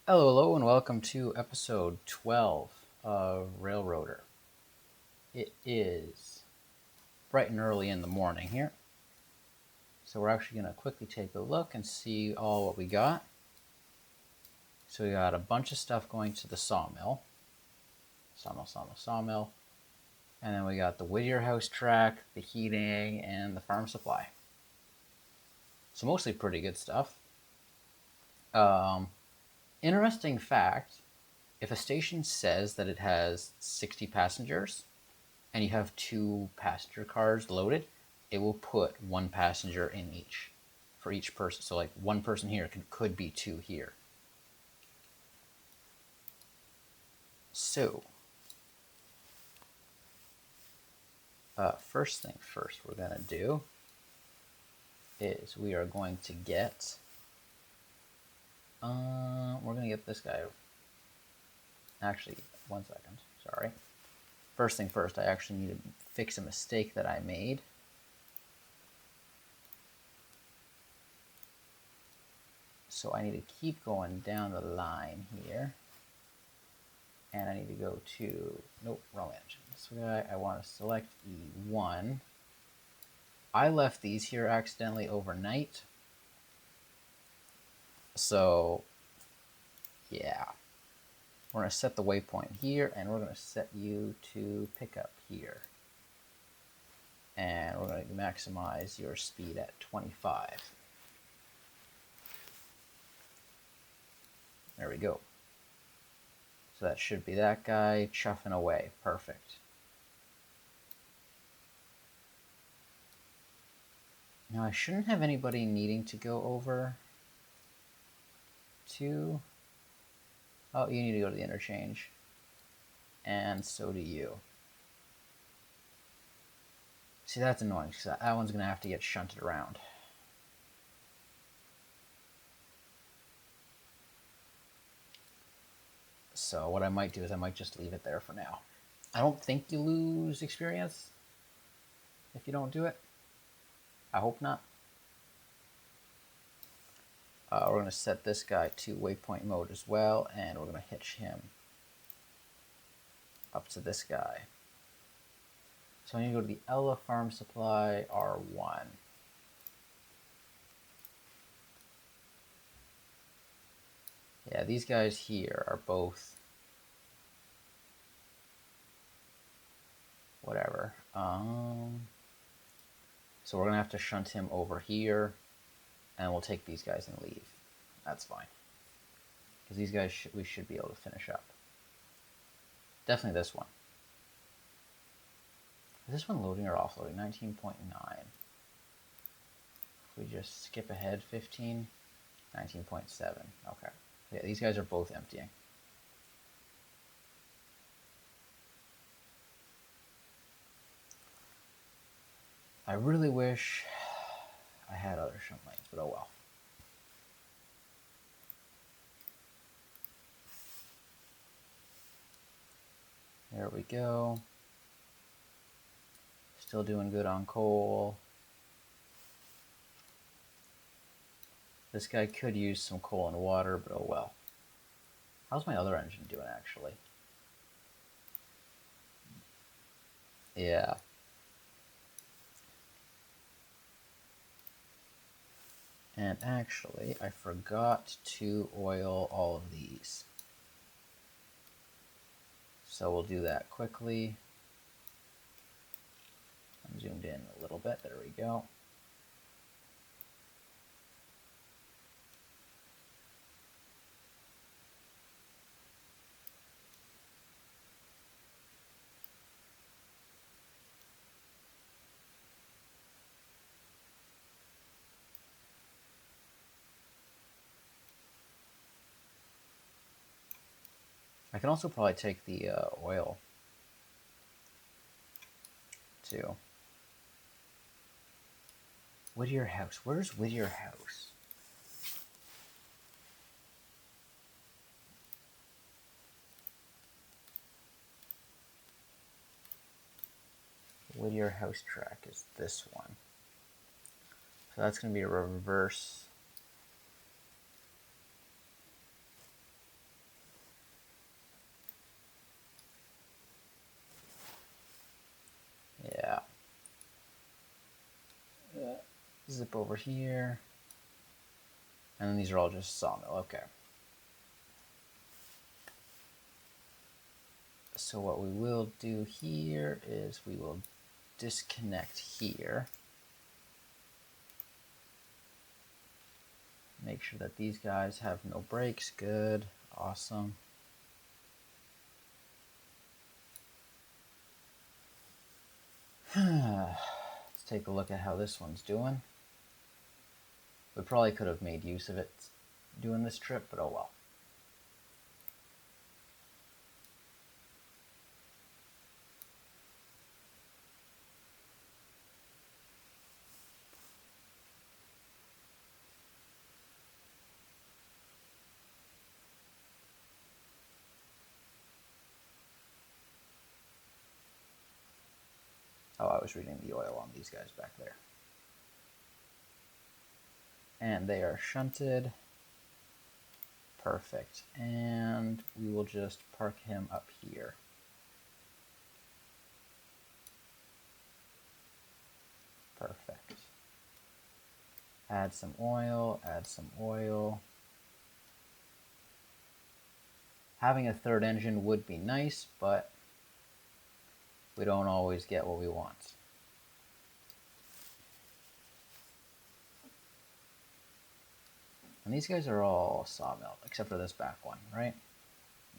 Hello, hello, and welcome to episode 12 of Railroader. It is bright and early in the morning here, so we're actually going to quickly take a look and see all what we got. So we got a bunch of stuff going to the sawmill, sawmill, and then we got the Whittier House track, the heating, and the farm supply. So mostly pretty good stuff. Interesting fact, if a station says that it has 60 passengers, and you have two passenger cars loaded, it will put one passenger in each for each person. So like one person here could be two here. So first thing first we're gonna do is we are going to get we're gonna get this guy. Actually, 1 second, sorry. First thing first, I actually need to fix a mistake that I made. So I need to keep going down the line here. And I need to go to, nope, wrong engine. So I want to select E1. I left these here accidentally overnight. So, yeah. We're going to set the waypoint here, and we're going to set you to pick up here. And we're going to maximize your speed at 25. There we go. So that should be that guy chuffing away. Perfect. Now I shouldn't have anybody needing to go over to... Oh, you need to go to the interchange. And so do you. See, that's annoying, because that one's going to have to get shunted around. So what I might do is I might just leave it there for now. I don't think you lose experience if you don't do it. I hope not. We're going to set this guy to waypoint mode as well, and we're going to hitch him up to this guy. So I need to go to the Ella Farm Supply R1. Yeah, these guys here are both whatever. So we're going to have to shunt him over here, and we'll take these guys and leave. That's fine. Because these guys we should be able to finish up. Definitely this one. Is this one loading or offloading? 19.9. If we just skip ahead 15, 19.7. Okay. Yeah, these guys are both emptying. I really wish I had other shunt lanes, but oh well. There we go. Still doing good on coal. This guy could use some coal and water, but oh well. How's my other engine doing, actually? Yeah. And actually, I forgot to oil all of these. So we'll do that quickly. I'm zoomed in a little bit. There we go. I can also probably take the oil too. Whittier House. Where's Whittier House? Whittier House track is this one. So that's going to be a reverse. zip over here. And then these are all just sawmill, okay. So what we will do here is we will disconnect here. Make sure that these guys have no breaks, good, awesome. Let's take a look at how this one's doing. We probably could have made use of it doing this trip, but oh well. Oh, I was reading the oil on these guys back there. And they are shunted. Perfect. And we will just park him up here. Perfect. Add some oil, add some oil. Having a third engine would be nice, but we don't always get what we want. And these guys are all sawmill, except for this back one, right?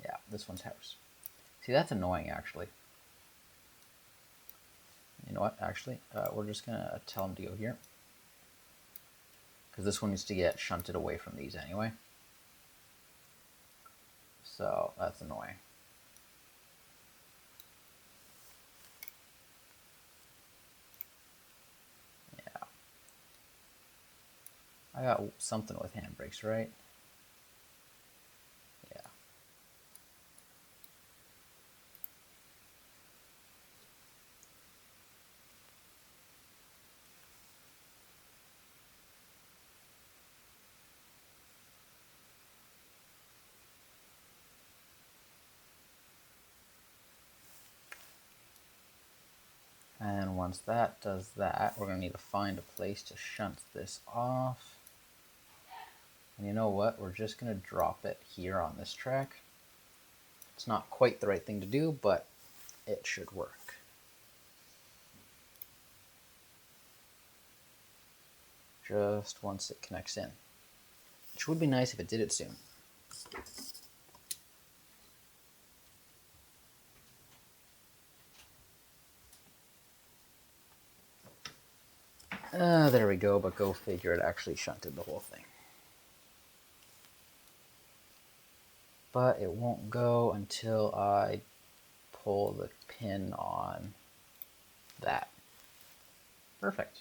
Yeah, this one's house. See, that's annoying, actually. You know what, actually? We're just going to tell them to go here. Because this one needs to get shunted away from these anyway. So, that's annoying. I got something with handbrakes, right? Yeah. And once that does that, we're going to need to find a place to shunt this off. And you know what? We're just going to drop it here on this track. It's not quite the right thing to do, but it should work. Just once it connects in. Which would be nice if it did it soon. There we go, but go figure, it actually shunted the whole thing. But it won't go until I pull the pin on that. Perfect.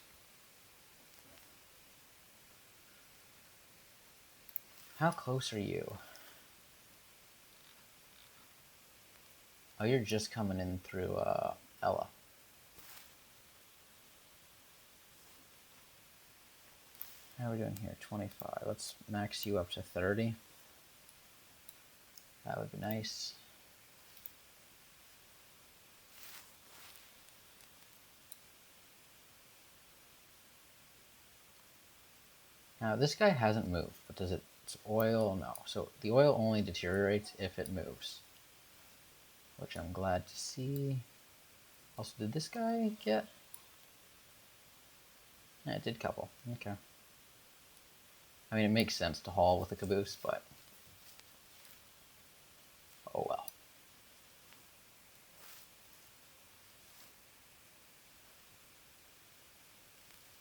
How close are you? Oh, you're just coming in through Ella. How are we doing here? 25. Let's max you up to 30. That would be nice. Now this guy hasn't moved, but does it's oil? No. So the oil only deteriorates if it moves, which I'm glad to see. Also, did this guy get? Yeah, it did couple. Okay. I mean, it makes sense to haul with a caboose, but oh well.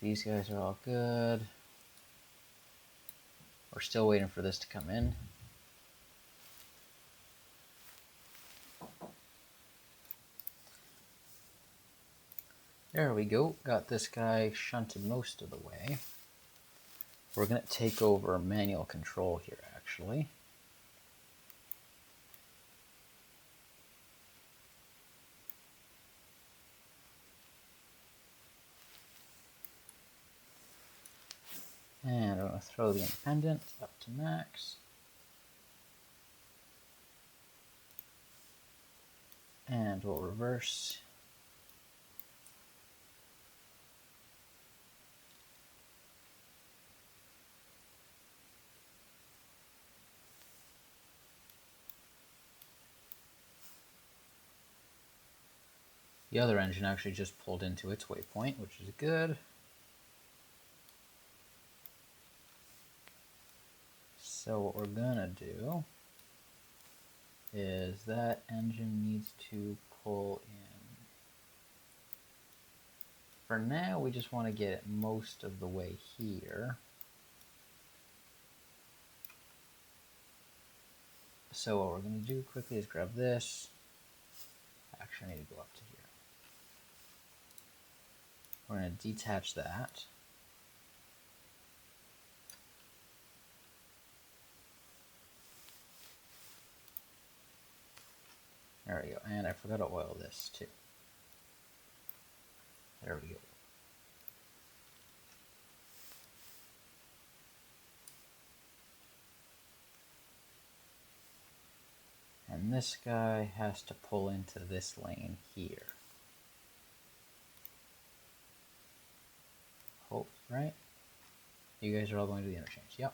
These guys are all good. We're still waiting for this to come in. There we go. Got this guy shunted most of the way. We're going to take over manual control here, actually. And I'm going to throw the independent up to max. And we'll reverse. The other engine actually just pulled into its waypoint, which is good. So what we're gonna do is that engine needs to pull in. For now, we just want to get it most of the way here. So what we're going to do quickly is grab this. Actually, I need to go up to here. We're going to detach that. There we go. And I forgot to oil this too. There we go. And this guy has to pull into this lane here. Hope, right? You guys are all going to the interchange. Yep.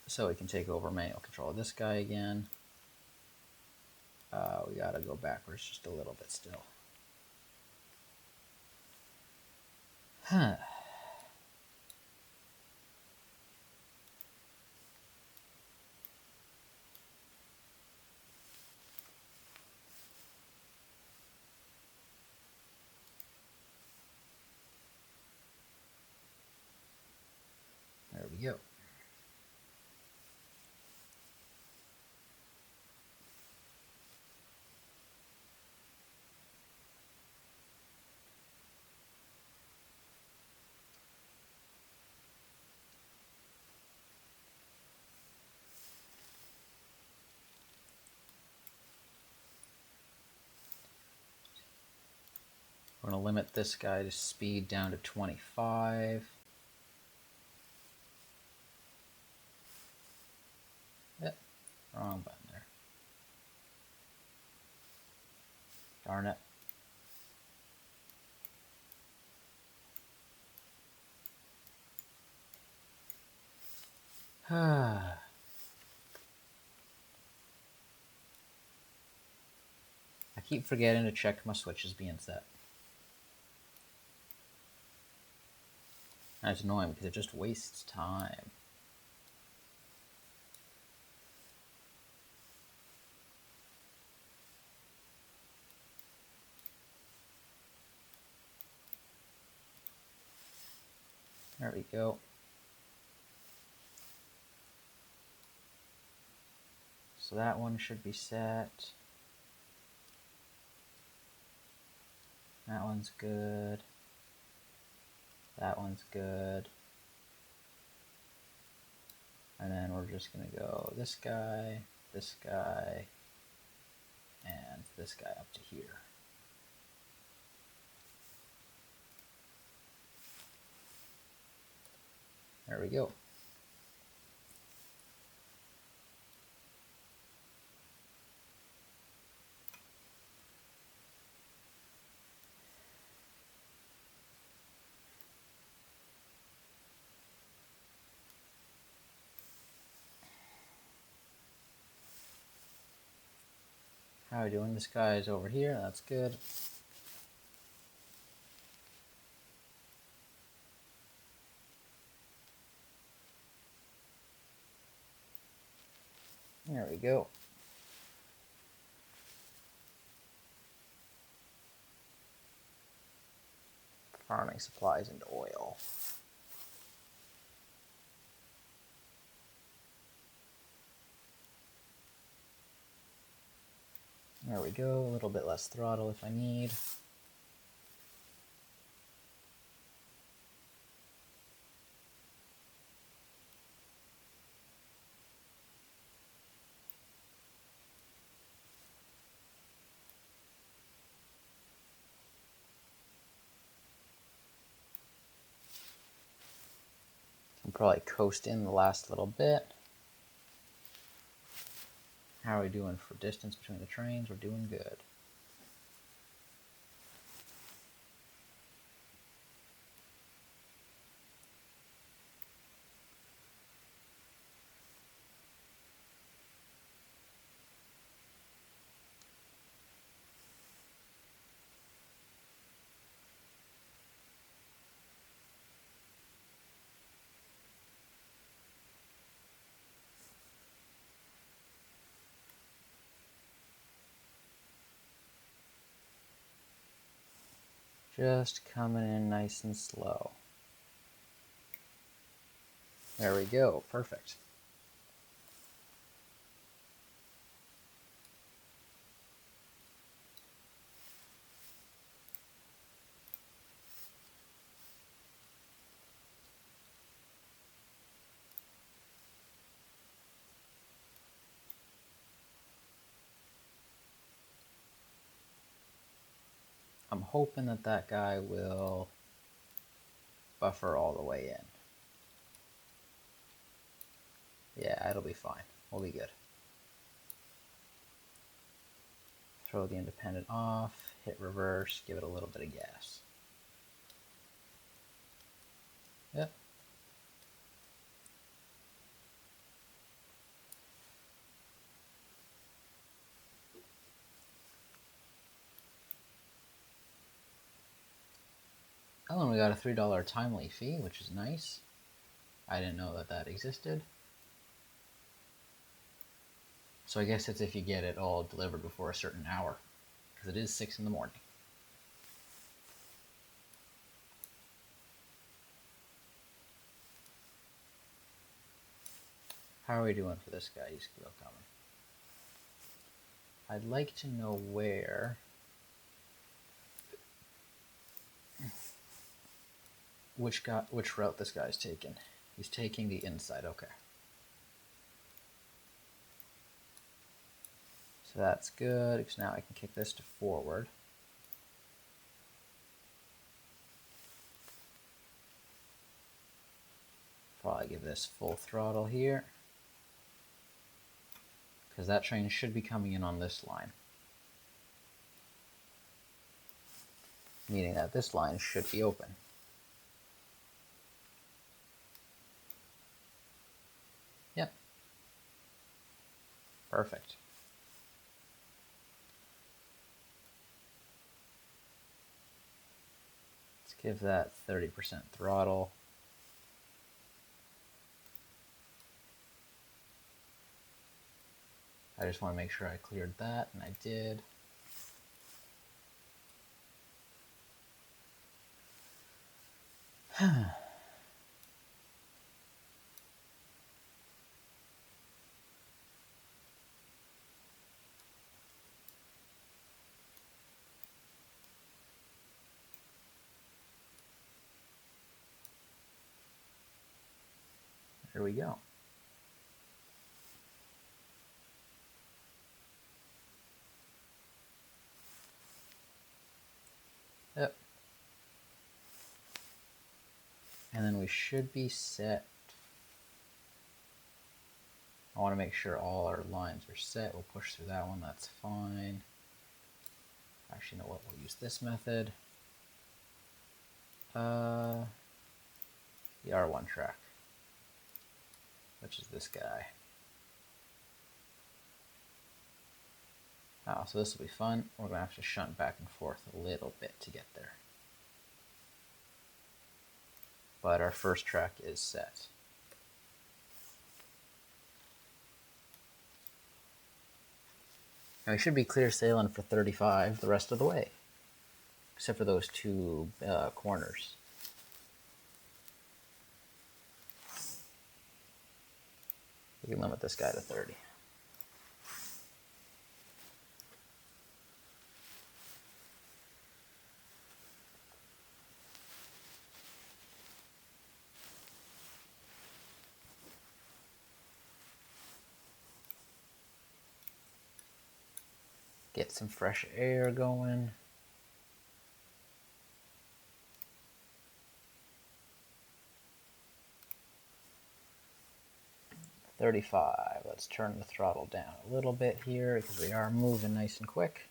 So we can take over manual control of this guy again. We gotta go backwards just a little bit still. Huh. There we go. We're going to limit this guy to speed down to 25. Yep, wrong button there. Darn it. I keep forgetting to check my switches being set. That's annoying because it just wastes time. There we go. So that one should be set. That one's good. That one's good. And then we're just going to go this guy, and this guy up to here. There we go. How are we doing? This guy is over here. That's good. There we go. Farming supplies into oil. There we go. A little bit less throttle if I need. I'll probably coast in the last little bit. How are we doing for distance between the trains? We're doing good. Just coming in nice and slow. There we go, perfect. I'm hoping that that guy will buffer all the way in. Yeah, it'll be fine. We'll be good. Throw the independent off, hit reverse, give it a little bit of gas. Yep. Oh, and we got a $3 timely fee, which is nice. I didn't know that that existed. So I guess it's if you get it all delivered before a certain hour, because it is 6 in the morning. How are we doing for this guy? He's still coming. I'd like to know where which route this guy's taking. He's taking the inside, okay. So that's good, because now I can kick this to forward. Probably give this full throttle here, because that train should be coming in on this line. Meaning that this line should be open. Yep. Perfect. Let's give that 30% throttle. I just want to make sure I cleared that, and I did. There we go. Yep. And then we should be set. I want to make sure all our lines are set. We'll push through that one, that's fine. Actually, you know what, we'll use this method. The R1 track, which is this guy. Oh, so this will be fun. We're going to have to shunt back and forth a little bit to get there. But our first track is set. And we should be clear sailing for 35 the rest of the way, except for those two corners. We can limit this guy to 30. Get some fresh air going. $35. Let's turn the throttle down a little bit here because we are moving nice and quick.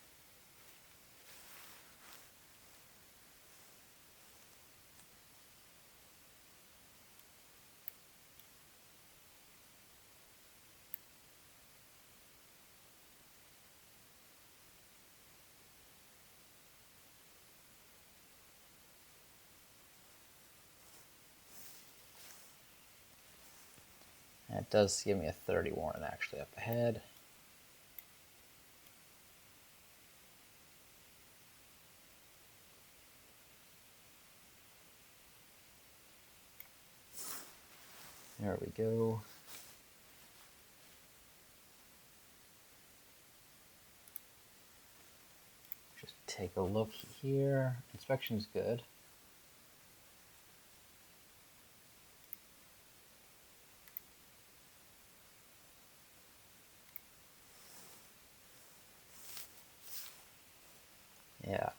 And it does give me a 30 warning actually up ahead. There we go. Just take a look here. Inspection's good. Yeah.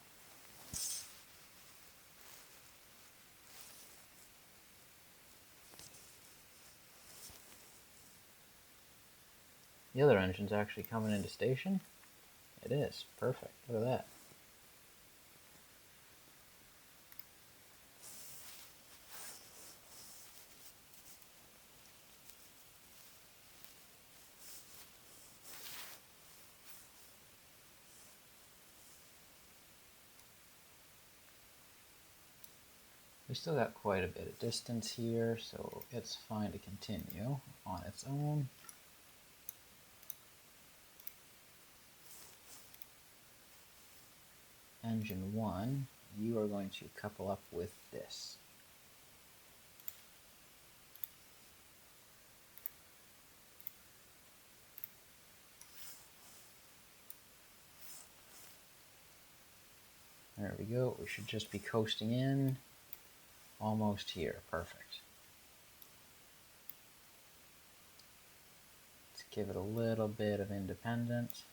The other engine's actually coming into station. It is. Perfect. Look at that. We still got quite a bit of distance here, so it's fine to continue on its own. Engine 1, you are going to couple up with this. There we go. We should just be coasting in. Almost here. Perfect. Let's give it a little bit of independence.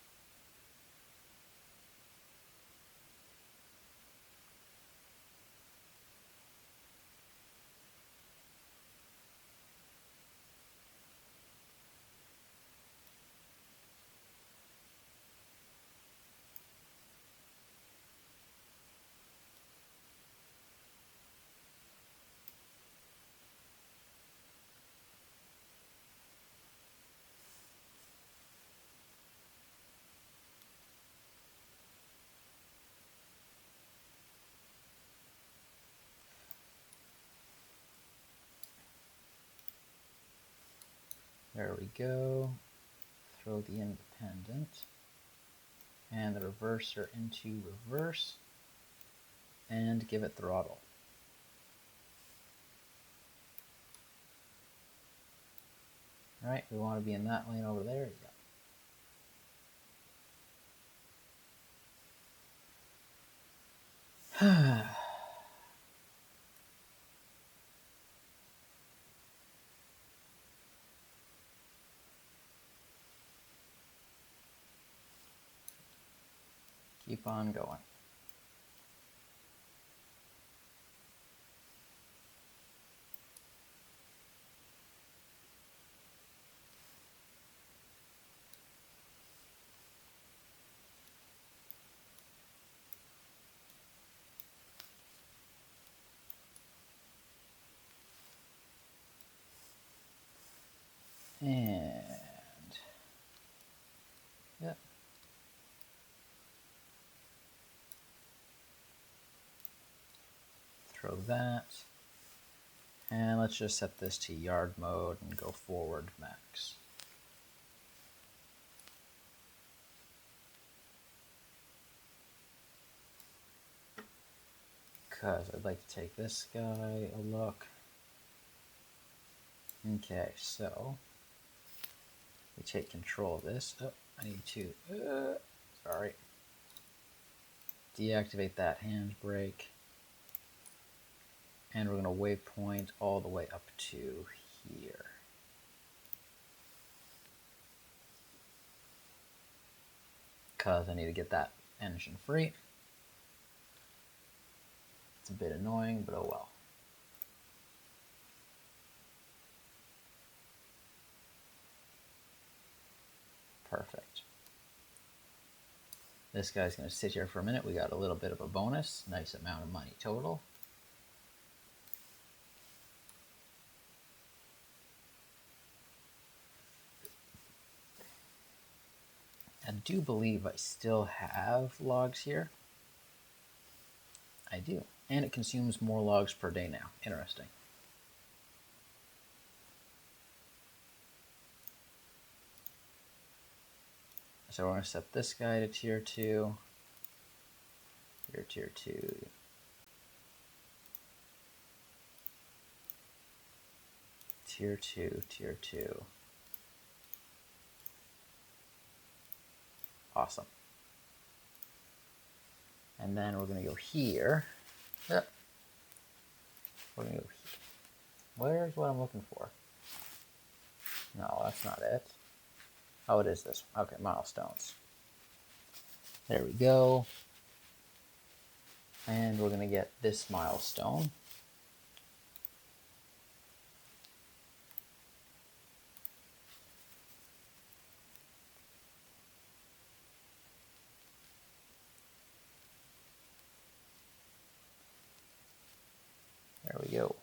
There we go. Throw the independent and the reverser into reverse and give it throttle. All right, we want to be in that lane over there. Yeah. Keep on going. And yep. Throw that. And let's just set this to yard mode and go forward max. Because I'd like to take this guy a look. Okay, so we take control of this. Oh, I need to, sorry. Deactivate that handbrake. And we're going to waypoint all the way up to here. Because I need to get that engine free. It's a bit annoying, but oh well. Perfect. This guy's going to sit here for a minute. We got a little bit of a bonus. Nice amount of money total. I do believe I still have logs here. I do. And it consumes more logs per day now. Interesting. So we're going to set this guy to tier 2. Here, tier 2. tier 2, tier 2. Awesome. And then we're going to go here. Yep. We're going to go here. Where's what I'm looking for? No, that's not it. Oh, it is this one. Okay, milestones. There we go. And we're going to get this milestone. There we go.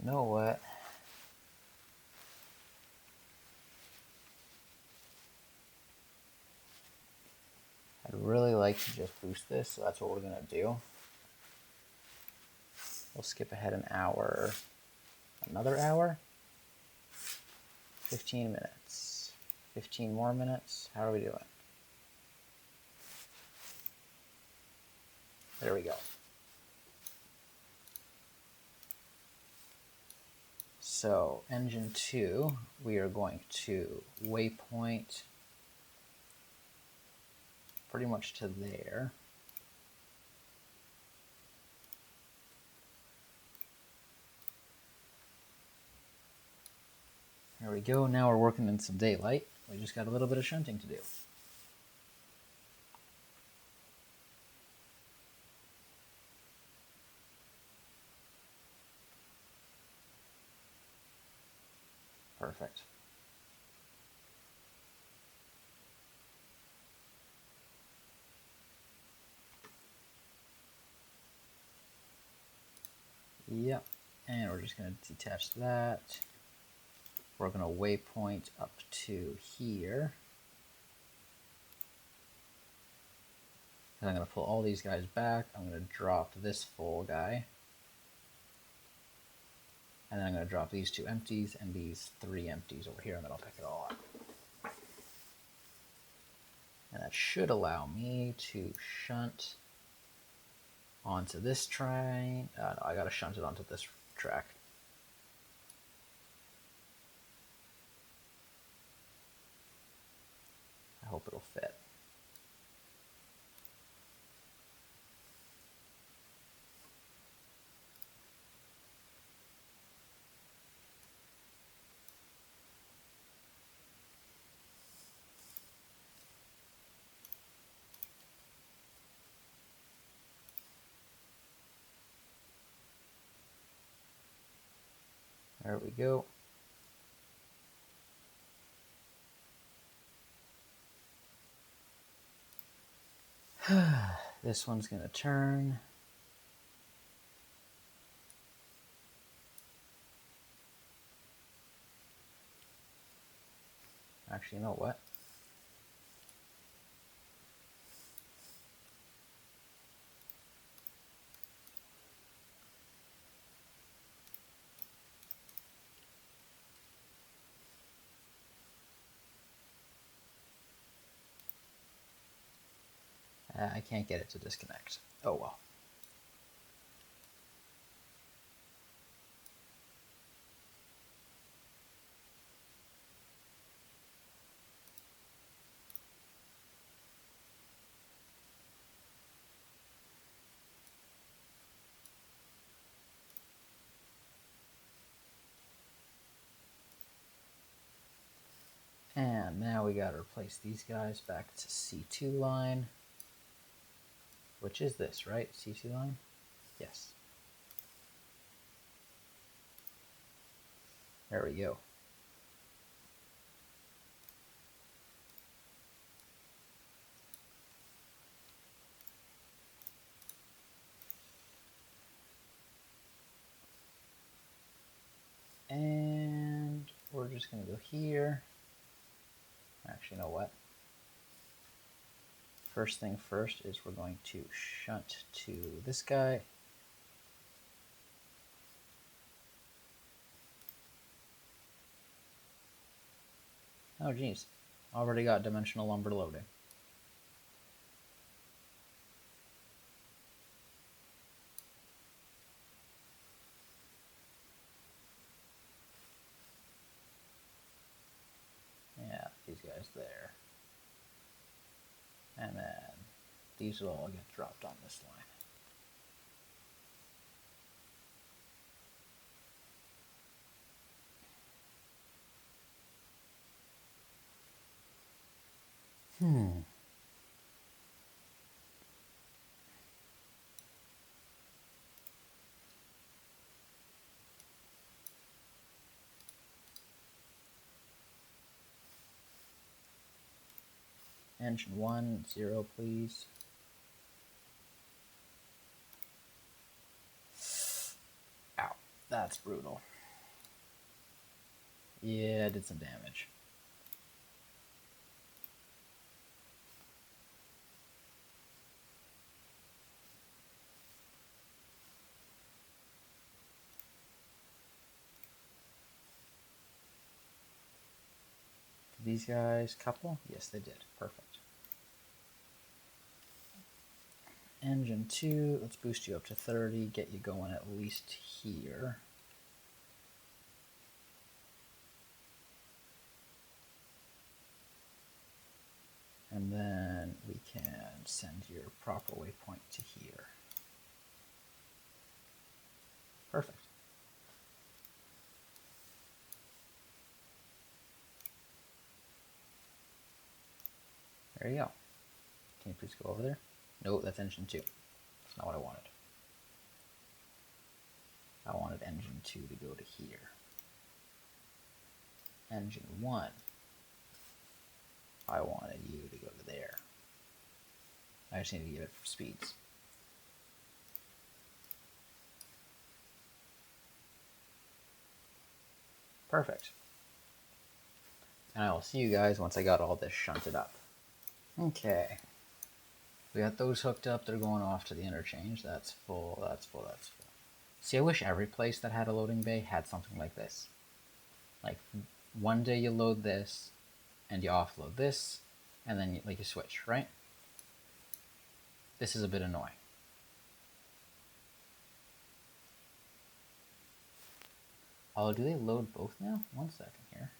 You know what? I'd really like to just boost this, so that's what we're going to do. We'll skip ahead an hour. Another hour? 15 minutes. 15 more minutes? How are we doing? There we go. So, engine 2, we are going to waypoint pretty much to there. There we go. Now we're working in some daylight. We just got a little bit of shunting to do. Perfect. Yep. And we're just going to detach that. We're going to waypoint up to here. And I'm going to pull all these guys back. I'm going to drop this full guy. And then I'm going to drop these 2 empties and these 3 empties over here, and then I'll pick it all up. And that should allow me to shunt onto this train. No, I got to shunt it onto this track. I hope it'll fit. There we go. This one's going to turn. Actually, you know what? I can't get it to disconnect. Oh well. And now we got to replace these guys back to C2 line. Which is this, right? C2 line? Yes. There we go. And we're just going to go here. Actually, you know what? First thing first is we're going to shunt to this guy. Oh geez, already got dimensional lumber loading. Yeah, these guys there. And then these will all get dropped on this line. Engine 1, 0 please. Ow, that's brutal. Yeah, I did some damage. Did these guys couple? Yes, they did. Perfect. Engine 2, let's boost you up to 30, get you going at least here. And then we can send your proper waypoint to here. Perfect. There you go. Can you please go over there? No, that's engine 2. That's not what I wanted. I wanted engine 2 to go to here. Engine 1, I wanted you to go to there. I just need to give it for speeds. Perfect. And I will see you guys once I got all this shunted up. Okay. We got those hooked up. They're going off to the interchange. That's full, that's full, that's full. See, I wish every place that had a loading bay had something like this. Like, one day you load this, and you offload this, and then you switch, right? This is a bit annoying. Oh, do they load both now? 1 second here.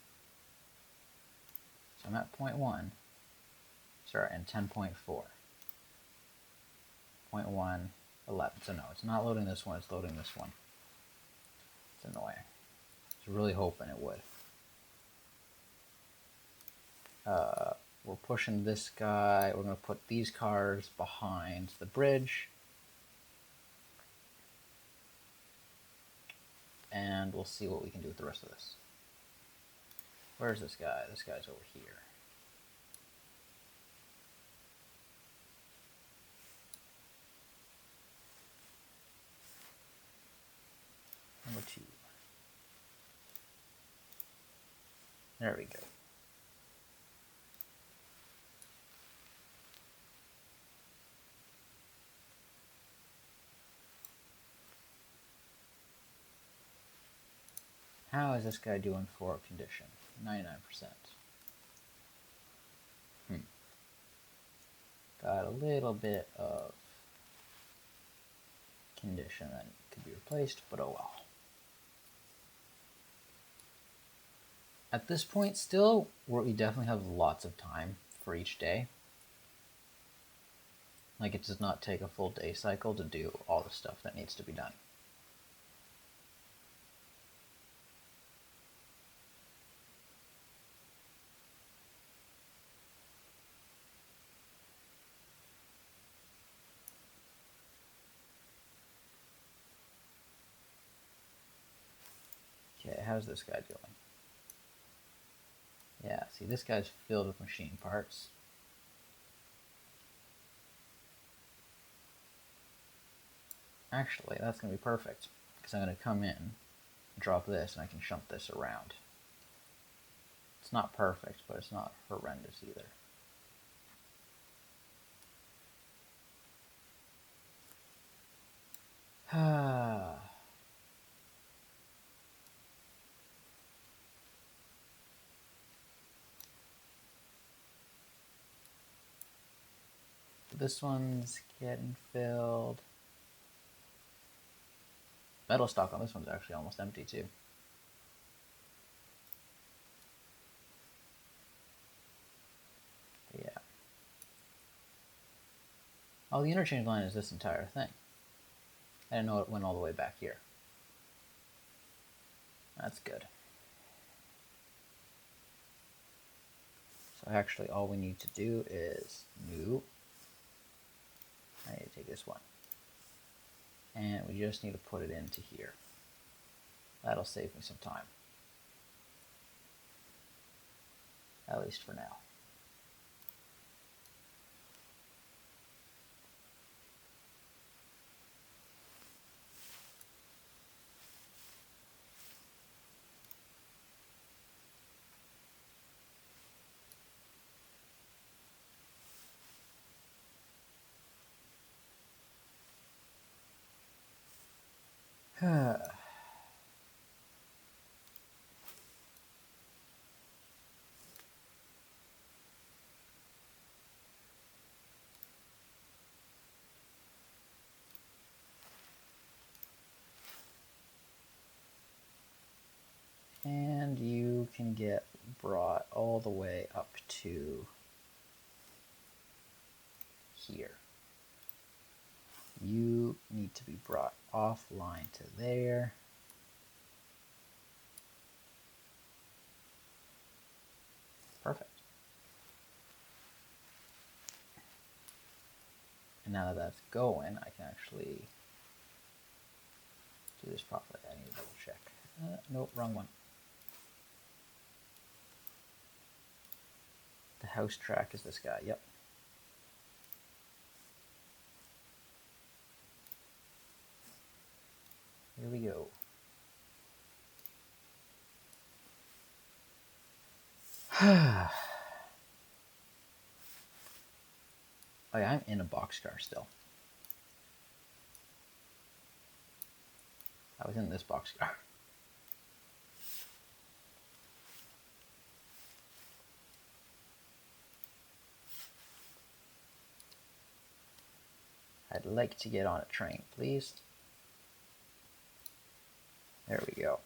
So I'm at 0.1. Sorry, and 10.4. 0.1, 11. So no, it's not loading this one, it's loading this one. It's annoying. I was really hoping it would. We're pushing this guy. We're going to put these cars behind the bridge. And we'll see what we can do with the rest of this. Where's this guy? This guy's over here. Number 2. There we go. How is this guy doing for condition? 99%. Got a little bit of condition that could be replaced, but oh well. At this point still, we definitely have lots of time for each day. Like, it does not take a full day cycle to do all the stuff that needs to be done. Okay, how's this guy doing? Yeah, see, this guy's filled with machine parts. Actually, that's going to be perfect, because I'm going to come in, drop this, and I can shunt this around. It's not perfect, but it's not horrendous either. this one's getting filled. Metal stock on this one's actually almost empty too. But yeah. Oh, the interchange line is this entire thing. I didn't know it went all the way back here. That's good. So actually all we need to do is new. I need to take this one. And we just need to put it into here. That'll save me some time. At least for now. And you can get brought all the way up to here. You need to be brought offline to there. Perfect. And now that that's going, I can actually do this properly. I need to double check. Nope, wrong one. The house track is this guy, yep. Here we go. Oh yeah, I'm in a boxcar still. I was in this boxcar. I'd like to get on a train, please. There we go.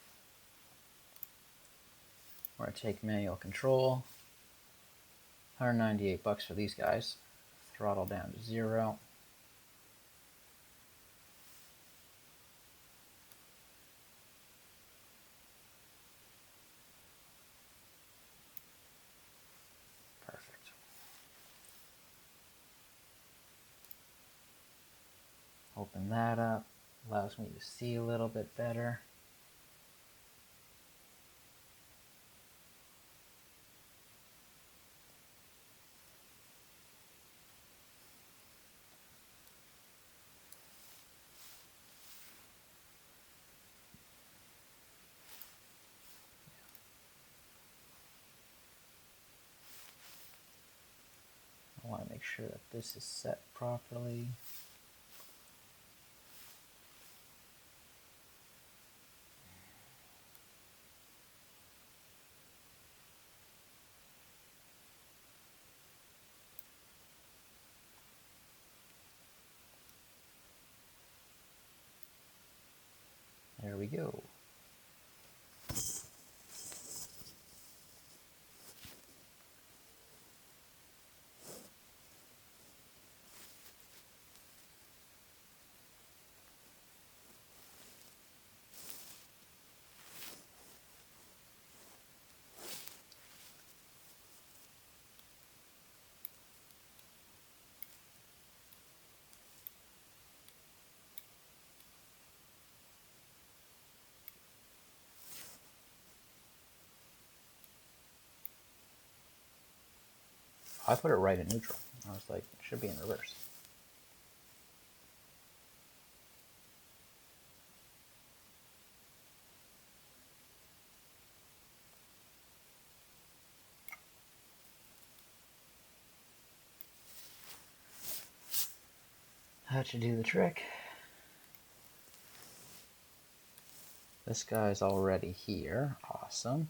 We're going to take manual control. 198 bucks for these guys. Throttle down to 0. Perfect. Open that up. Allows me to see a little bit better. I want to make sure that this is set properly. There we go. I put it right in neutral. I was like, it should be in reverse. That should do the trick. This guy's already here. Awesome.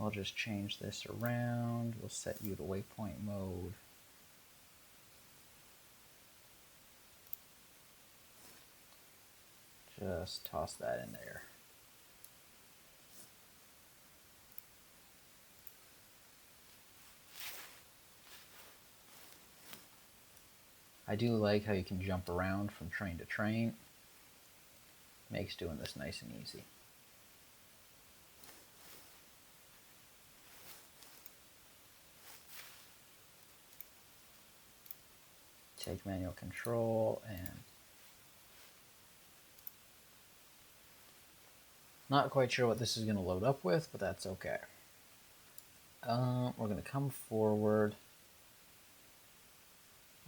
I'll just change this around. We'll set you to waypoint mode. Just toss that in there. I do like how you can jump around from train to train. Makes doing this nice and easy. Take manual control and not quite sure what this is going to load up with, but that's okay. We're going to come forward.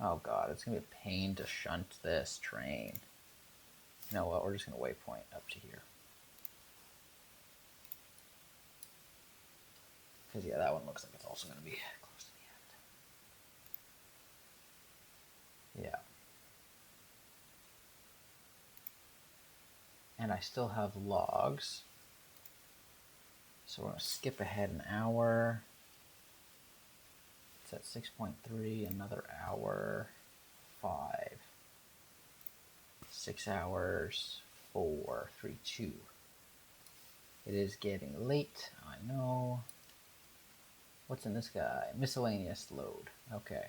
Oh god, it's going to be a pain to shunt this train. You know what, we're just going to waypoint up to here. Because yeah, that one looks like it's also going to be close to the end. Yeah. And I still have logs. So we're going to skip ahead an hour. It's at 6.3, another hour, 5, 6 hours, 4, 3, 2. It is getting late, I know. What's in this guy? Miscellaneous load. Okay.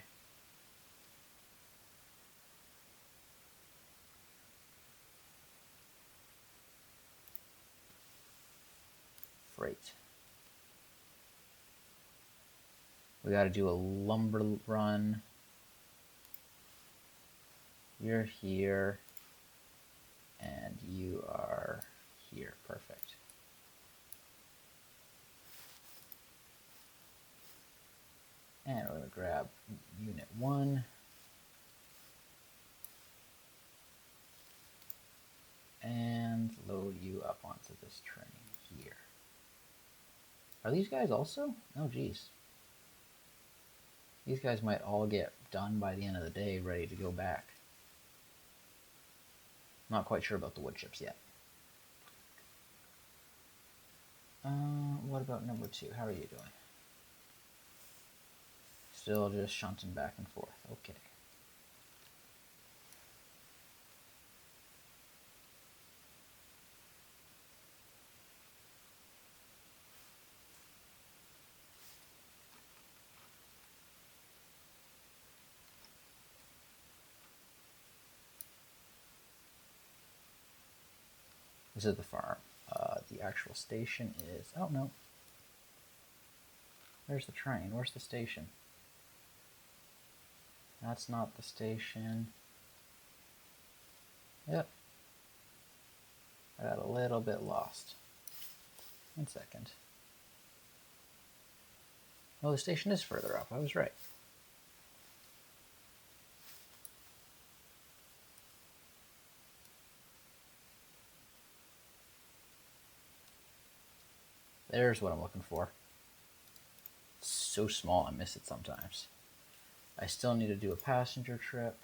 Freight. We got to do a lumber run. You're here. And you are here. Perfect. And we're going to grab unit 1. And load you up onto this train here. Are these guys also? Oh, geez. These guys might all get done by the end of the day, ready to go back. Not quite sure about the wood chips yet. What about number 2? How are you doing? Still just shunting back and forth. Okay. This is the farm. The actual station is... Oh, no. Where's the train? Where's the station? That's not the station. Yep. I got a little bit lost. 1 second. Oh, the station is further up. I was right. There's what I'm looking for. It's so small, I miss it sometimes. I still need to do a passenger trip,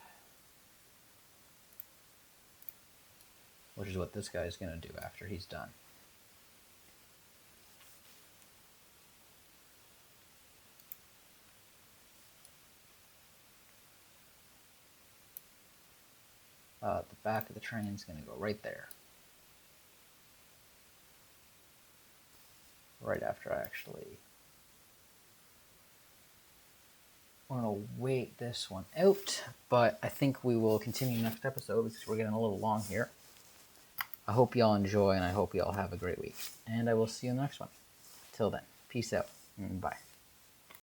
which is what this guy is going to do after he's done. The back of the train is going to go right there. Right after I actually... We're going to wait this one out, but I think we will continue next episode because we're getting a little long here. I hope y'all enjoy, and I hope y'all have a great week. And I will see you in the next one. Till then, peace out, and bye.